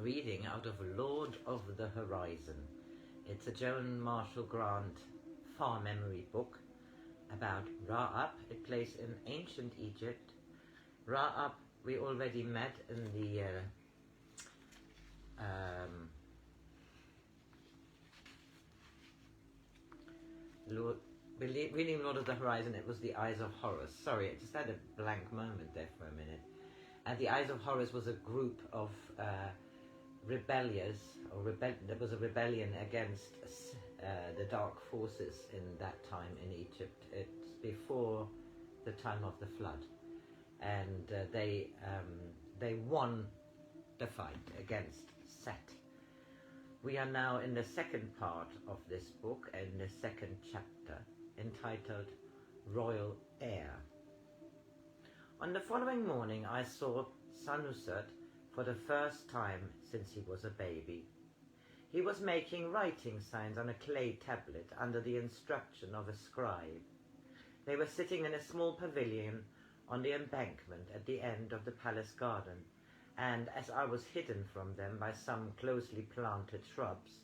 reading out of Lord of the Horizon. It's a Joan Marshall Grant far memory book about Ra-Ab. It plays in ancient Egypt. Ra-Ab we already met in the reading Lord of the Horizon. It was the Eyes of Horus. Sorry, I just had a blank moment there for a minute. And the Eyes of Horus was a group of rebellious, there was a rebellion against the dark forces in that time in Egypt. It's before the time of the flood, and they won the fight against Set. We are now in the second part of this book, in the second chapter, entitled Royal Heir. On the following morning I saw Sanuset for the first time since he was a baby. He was making writing signs on a clay tablet under the instruction of a scribe. They were sitting in a small pavilion on the embankment at the end of the palace garden, and as I was hidden from them by some closely planted shrubs,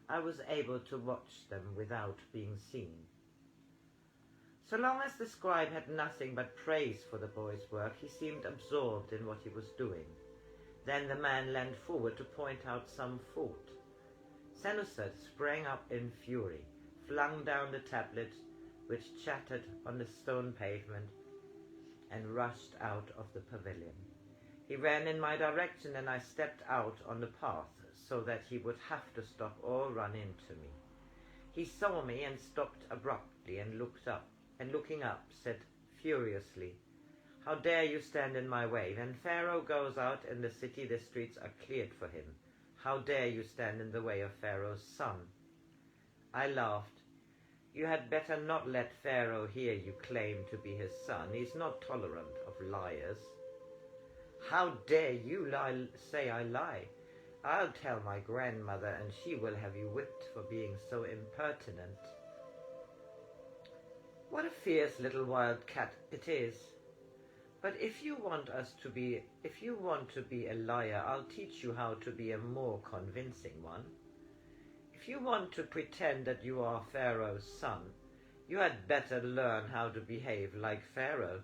I was able to watch them without being seen. So long as the scribe had nothing but praise for the boy's work, he seemed absorbed in what he was doing. Then the man leaned forward to point out some fault. Sanuset sprang up in fury, flung down the tablet, which chattered on the stone pavement, and rushed out of the pavilion. He ran in my direction, and I stepped out on the path so that he would have to stop or run into me. He saw me and stopped abruptly and looked up, and looking up said furiously, "How dare you stand in my way? When Pharaoh goes out in the city, the streets are cleared for him. How dare you stand in the way of Pharaoh's son?" I laughed. "You had better not let Pharaoh hear you claim to be his son. He's not tolerant of liars." "How dare you say I lie? I'll tell my grandmother, and she will have you whipped for being so impertinent." What a fierce little wild cat it is. But if you want to be a liar, I'll teach you how to be a more convincing one. If you want to pretend that you are Pharaoh's son, you had better learn how to behave like Pharaoh.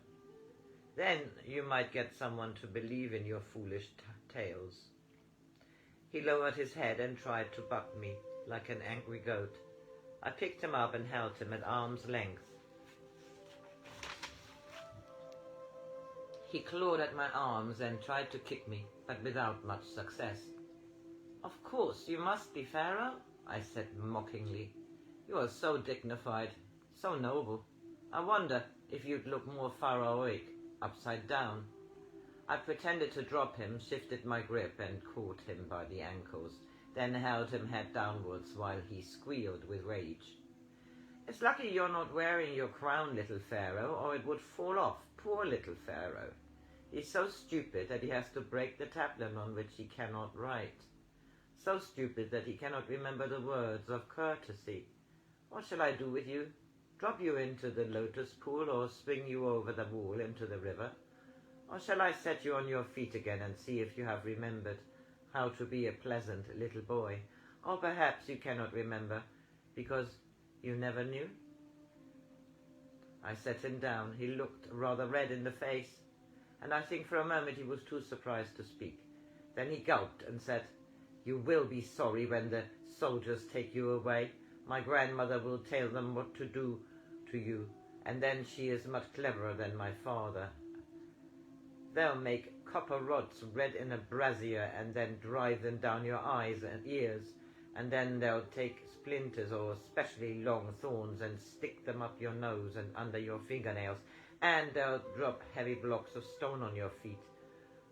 Then you might get someone to believe in your foolish tales. He lowered his head and tried to buck me like an angry goat. I picked him up and held him at arm's length. He clawed at my arms and tried to kick me, but without much success. "Of course, you must be Pharaoh," I said mockingly. "You are so dignified, so noble. I wonder if you'd look more pharaohic upside down." I pretended to drop him, shifted my grip, and caught him by the ankles, then held him head downwards while he squealed with rage. "It's lucky you're not wearing your crown, little Pharaoh, or it would fall off. Poor little Pharaoh. He's so stupid that he has to break the tablet on which he cannot write. So stupid that he cannot remember the words of courtesy. What shall I do with you? Drop you into the lotus pool, or swing you over the wall into the river? Or shall I set you on your feet again and see if you have remembered how to be a pleasant little boy? Or perhaps you cannot remember because you never knew?" I set him down. He looked rather red in the face, and I think for a moment he was too surprised to speak. Then he gulped and said, "You will be sorry when the soldiers take you away. My grandmother will tell them what to do to you, and then she is much cleverer than my father. They'll make copper rods red in a brazier and then drive them down your eyes and ears, and then they'll take splinters or especially long thorns and stick them up your nose and under your fingernails, and they'll drop heavy blocks of stone on your feet,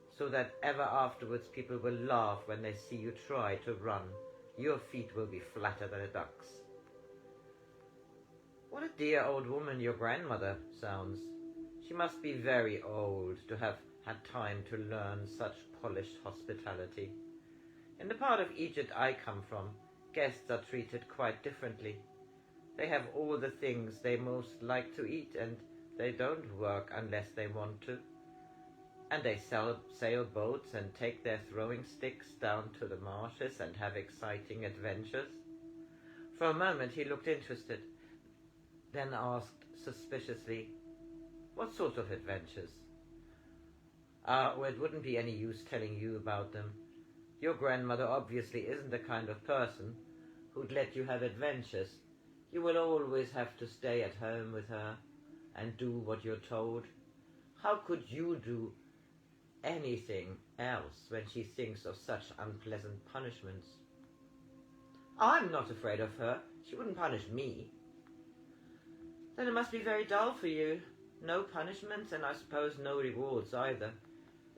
so that ever afterwards people will laugh when they see you try to run. Your feet will be flatter than a duck's." "What a dear old woman your grandmother sounds. She must be very old to have had time to learn such polished hospitality. In the part of Egypt I come from, guests are treated quite differently. They have all the things they most like to eat, and they don't work unless they want to. And they sail boats and take their throwing sticks down to the marshes and have exciting adventures. For a moment he looked interested, then asked suspiciously, "What sort of adventures?" Well, it wouldn't be any use telling you about them. Your grandmother obviously isn't the kind of person who'd let you have adventures. You will always have to stay at home with her and do what you're told. How could you do anything else when she thinks of such unpleasant punishments? I'm not afraid of her. She wouldn't punish me. Then it must be very dull for you. No punishments, and I suppose no rewards either.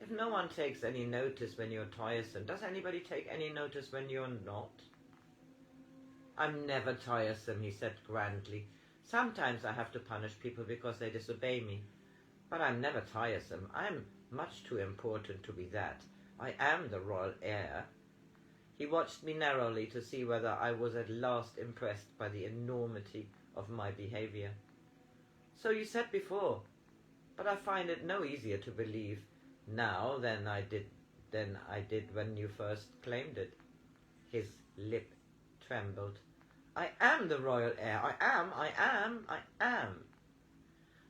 If no one takes any notice when you're tiresome, does anybody take any notice when you're not? I'm never tiresome, he said grandly. Sometimes I have to punish people because they disobey me. But I'm never tiresome. I'm much too important to be that. I am the royal heir. He watched me narrowly to see whether I was at last impressed by the enormity of my behaviour. So you said before, but I find it no easier to believe now than I did when you first claimed it. His lip trembled. I am the royal heir. I am.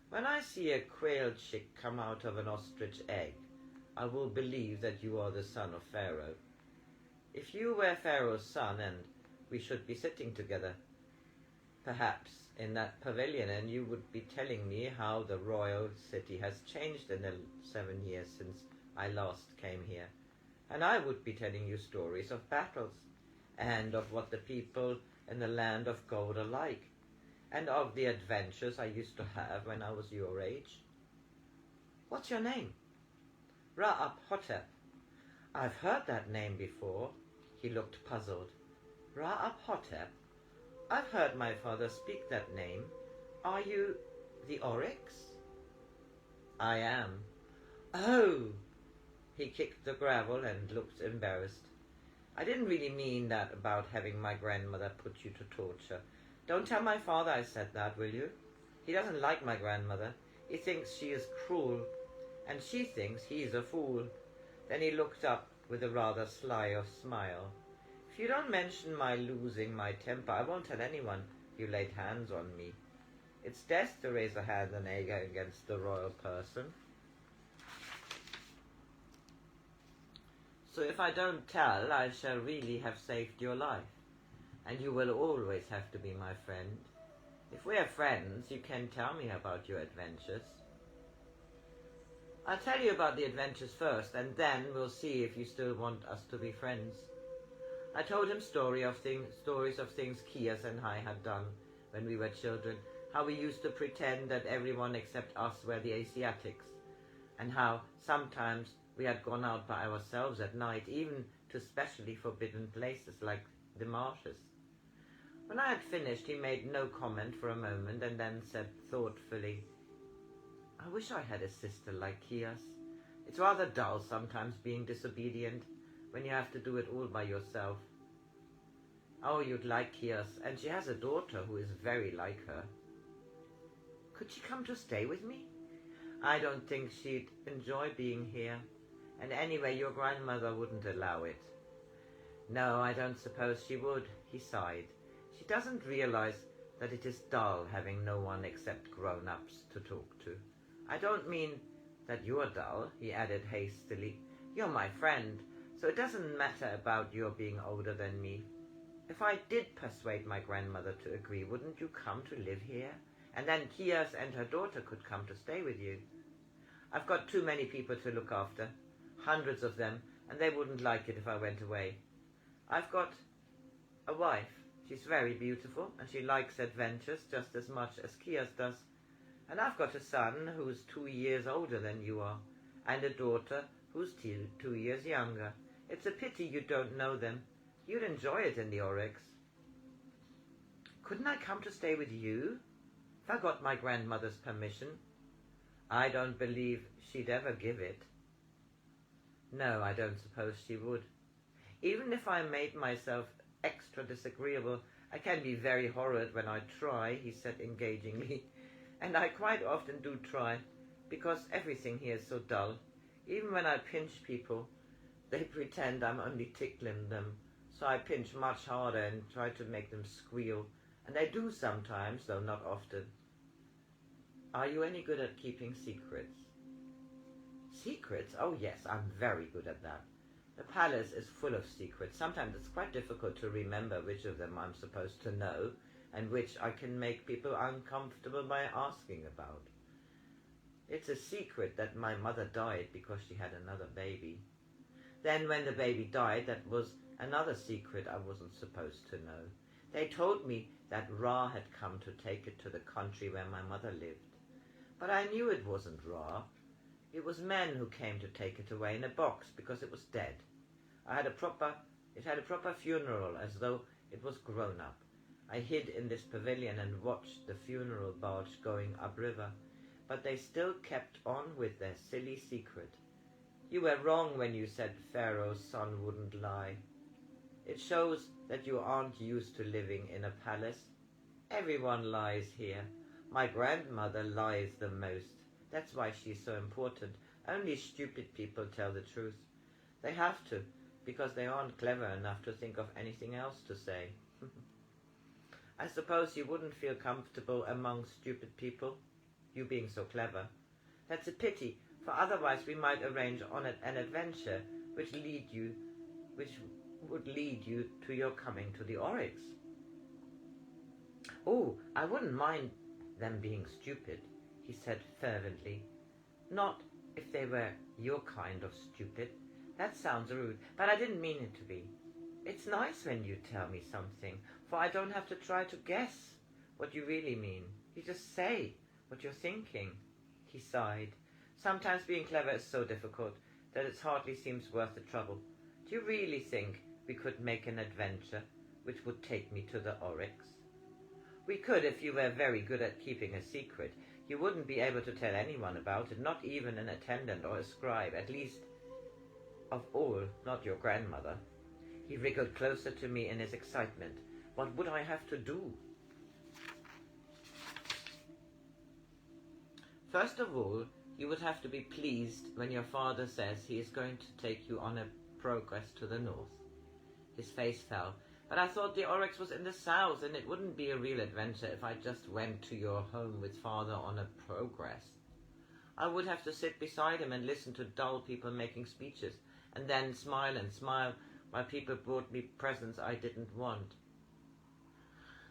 When I see a quail chick come out of an ostrich egg, I will believe that you are the son of Pharaoh. If you were Pharaoh's son and we should be sitting together, perhaps in that pavilion, and you would be telling me how the royal city has changed in the 7 years since I last came here. And I would be telling you stories of battles, and of what the people in the land of gold are like, and of the adventures I used to have when I was your age. What's your name? Ra-Ab Hotep. I've heard that name before. He looked puzzled. Ra-Ab Hotep? I've heard my father speak that name. Are you the oryx? I am. Oh! He kicked the gravel and looked embarrassed. I didn't really mean that about having my grandmother put you to torture. Don't tell my father I said that, will you? He doesn't like my grandmother. He thinks she is cruel, and she thinks he's a fool. Then he looked up with a rather sly smile. If you don't mention my losing my temper, I won't tell anyone you laid hands on me. It's death to raise a hand and anger against the royal person. So if I don't tell, I shall really have saved your life, and you will always have to be my friend. If we are friends, you can tell me about your adventures. I'll tell you about the adventures first, and then we'll see if you still want us to be friends. I told him stories of things Kias and I had done when we were children, how we used to pretend that everyone except us were the Asiatics, and how sometimes we had gone out by ourselves at night, even to specially forbidden places like the marshes. When I had finished, he made no comment for a moment, and then said thoughtfully, I wish I had a sister like Kias. It's rather dull sometimes being disobedient when you have to do it all by yourself. Oh, you'd like Kias, and she has a daughter who is very like her. Could she come to stay with me? I don't think she'd enjoy being here, and anyway your grandmother wouldn't allow it. No, I don't suppose she would, he sighed. She doesn't realize that it is dull having no one except grown-ups to talk to. I don't mean that you're dull, he added hastily. You're my friend, so it doesn't matter about your being older than me. If I did persuade my grandmother to agree, wouldn't you come to live here? And then Kias and her daughter could come to stay with you. I've got too many people to look after, hundreds of them, and they wouldn't like it if I went away. I've got a wife. She's very beautiful, and she likes adventures just as much as Kias does. And I've got a son who's 2 years older than you are, and a daughter who's 2 years younger. It's a pity you don't know them. You'd enjoy it in the Oryx. Couldn't I come to stay with you? If I got my grandmother's permission. I don't believe she'd ever give it. No, I don't suppose she would. Even if I made myself extra disagreeable, I can be very horrid when I try, he said engagingly. And I quite often do try, because everything here is so dull. Even when I pinch people, they pretend I'm only tickling them, so I pinch much harder and try to make them squeal. And they do sometimes, though not often. Are you any good at keeping secrets? Secrets? Oh yes, I'm very good at that. The palace is full of secrets. Sometimes it's quite difficult to remember which of them I'm supposed to know and which I can make people uncomfortable by asking about. It's a secret that my mother died because she had another baby. Then when the baby died, that was another secret I wasn't supposed to know. They told me that Ra had come to take it to the country where my mother lived. But I knew it wasn't Ra. It was men who came to take it away in a box because it was dead. It had a proper funeral, as though it was grown up. I hid in this pavilion and watched the funeral barge going upriver, but they still kept on with their silly secret. You were wrong when you said Pharaoh's son wouldn't lie. It shows that you aren't used to living in a palace. Everyone lies here. My grandmother lies the most. That's why she's so important. Only stupid people tell the truth. They have to, because they aren't clever enough to think of anything else to say. I suppose you wouldn't feel comfortable among stupid people, you being so clever. That's a pity, for otherwise we might arrange on an adventure which would lead you to your coming to the Oryx. Oh, I wouldn't mind them being stupid, he said fervently. Not if they were your kind of stupid. That sounds rude, but I didn't mean it to be. It's nice when you tell me something, for I don't have to try to guess what you really mean. You just say what you're thinking. He sighed. Sometimes being clever is so difficult that it hardly seems worth the trouble. Do you really think we could make an adventure which would take me to the Oryx? We could if you were very good at keeping a secret. You wouldn't be able to tell anyone about it, not even an attendant or a scribe, at least of all, not your grandmother. He wriggled closer to me in his excitement. What would I have to do? First of all, you would have to be pleased when your father says he is going to take you on a progress to the north. His face fell. But I thought the Oryx was in the south, and it wouldn't be a real adventure if I just went to your home with father on a progress. I would have to sit beside him and listen to dull people making speeches, and then smile and smile while people brought me presents I didn't want.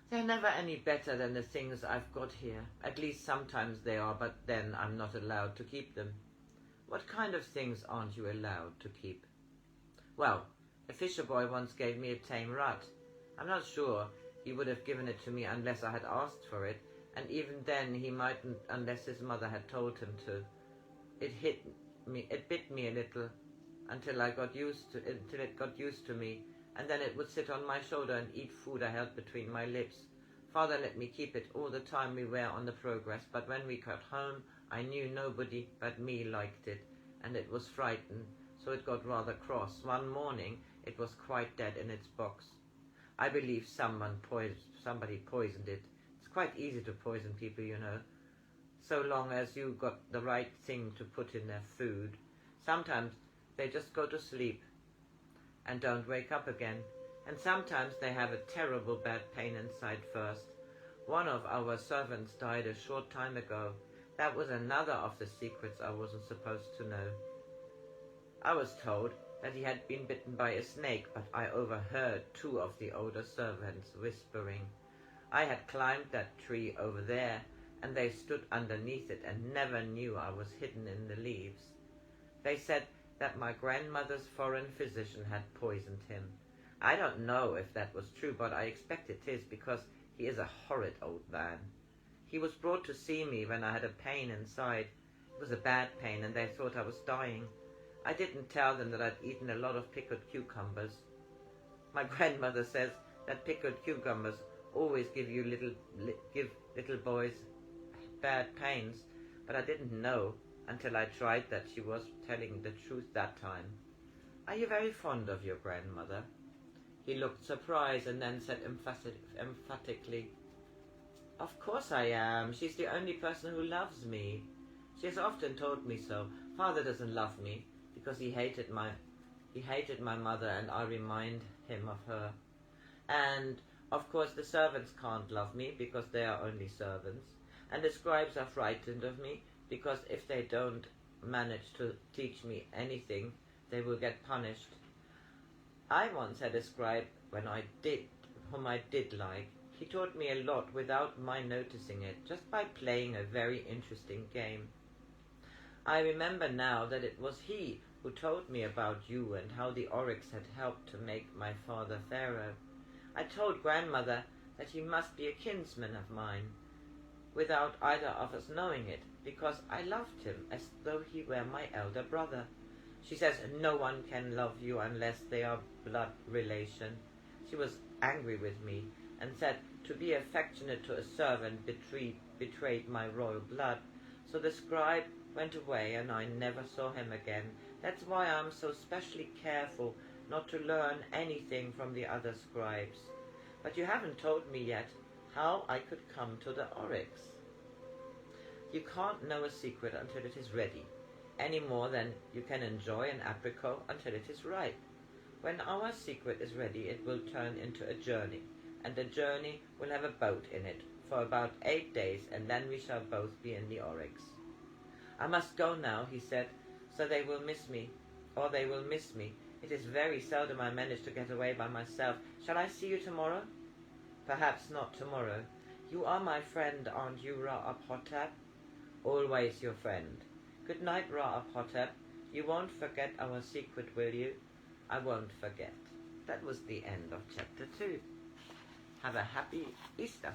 They're never any better than the things I've got here. At least sometimes they are, but then I'm not allowed to keep them. What kind of things aren't you allowed to keep? Well, a fisher boy once gave me a tame rat. I'm not sure he would have given it to me unless I had asked for it, and even then he mightn't unless his mother had told him to. It bit me a little until it got used to me, and then it would sit on my shoulder and eat food I held between my lips. Father let me keep it all the time we were on the progress, but when we got home I knew nobody but me liked it, and it was frightened, so it got rather cross. One morning it was quite dead in its box. I believe somebody poisoned it. It's quite easy to poison people, you know, so long as you got the right thing to put in their food. Sometimes they just go to sleep and don't wake up again, and sometimes they have a terrible bad pain inside first. One of our servants died a short time ago. That was another of the secrets I wasn't supposed to know. I was told that he had been bitten by a snake, but I overheard two of the older servants whispering. I had climbed that tree over there, and they stood underneath it and never knew I was hidden in the leaves. They said that my grandmother's foreign physician had poisoned him. I don't know if that was true, but I expect it is, because he is a horrid old man. He was brought to see me when I had a pain inside. It was a bad pain, and they thought I was dying. I didn't tell them that I'd eaten a lot of pickled cucumbers. My grandmother says that pickled cucumbers always give little boys bad pains, but I didn't know until I tried that she was telling the truth that time. Are you very fond of your grandmother? He looked surprised and then said emphatically, Of course I am. She's the only person who loves me. She has often told me so. Father doesn't love me because he hated my mother, and I remind him of her. And of course the servants can't love me because they are only servants. And the scribes are frightened of me because if they don't manage to teach me anything, they will get punished. I once had a scribe whom I did like. He taught me a lot without my noticing it, just by playing a very interesting game. I remember now that it was he who told me about you and how the oryx had helped to make my father Pharaoh. I told grandmother that he must be a kinsman of mine, without either of us knowing it, because I loved him as though he were my elder brother. She says no one can love you unless they are blood relation. She was angry with me and said to be affectionate to a servant betrayed my royal blood. So the scribe went away and I never saw him again. That's why I'm so specially careful not to learn anything from the other scribes. But you haven't told me yet how I could come to the oryx. You can't know a secret until it is ready, any more than you can enjoy an apricot until it is ripe. When our secret is ready, it will turn into a journey, and the journey will have a boat in it for about 8 days, and then we shall both be in the oryx. I must go now, he said, so they will miss me. It is very seldom I manage to get away by myself. Shall I see you tomorrow? Perhaps not tomorrow. You are my friend, aren't you, Ra-Ab Hotep? Always your friend. Good night, Ra-Ab Hotep. You won't forget our secret, will you? I won't forget. That was the end of chapter 2. Have a happy Easter.